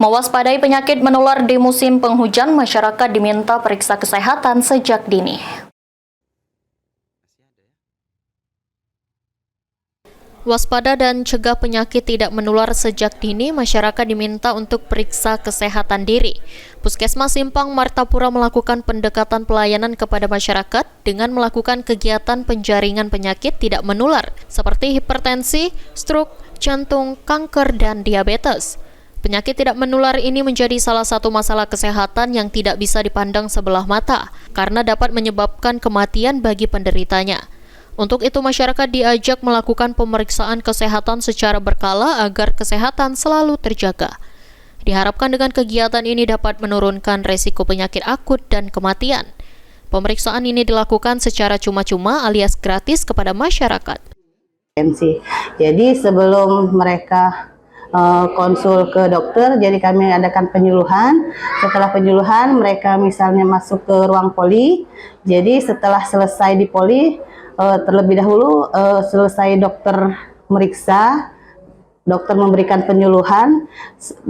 Mewaspadai penyakit menular di musim penghujan, masyarakat diminta periksa kesehatan sejak dini. Waspada dan cegah penyakit tidak menular sejak dini, masyarakat diminta untuk periksa kesehatan diri. Puskesmas Simpang Martapura melakukan pendekatan pelayanan kepada masyarakat dengan melakukan kegiatan penjaringan penyakit tidak menular, seperti hipertensi, stroke, jantung, kanker, dan diabetes. Penyakit tidak menular ini menjadi salah satu masalah kesehatan yang tidak bisa dipandang sebelah mata, karena dapat menyebabkan kematian bagi penderitanya. Untuk itu, masyarakat diajak melakukan pemeriksaan kesehatan secara berkala agar kesehatan selalu terjaga. Diharapkan dengan kegiatan ini dapat menurunkan resiko penyakit akut dan kematian. Pemeriksaan ini dilakukan secara cuma-cuma alias gratis kepada masyarakat. Jadi sebelum mereka konsul ke dokter, jadi kami adakan penyuluhan. Setelah penyuluhan, mereka misalnya masuk ke ruang poli. Jadi setelah selesai di poli, terlebih dahulu selesai dokter meriksa, dokter memberikan penyuluhan.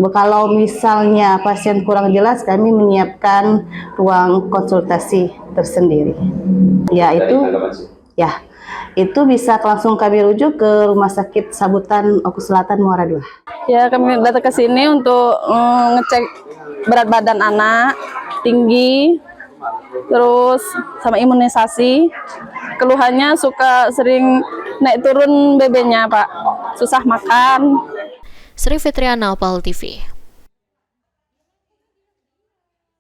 Kalau misalnya pasien kurang jelas, kami menyiapkan ruang konsultasi tersendiri. Itu bisa langsung kami rujuk ke Rumah Sakit Sabutan Oku Selatan Muara II. Ya, kami datang ke sini untuk ngecek berat badan anak, tinggi, terus sama imunisasi. Keluhannya suka sering naik turun BB-nya, Pak. Susah makan. Sri Fitriana, PAL TV.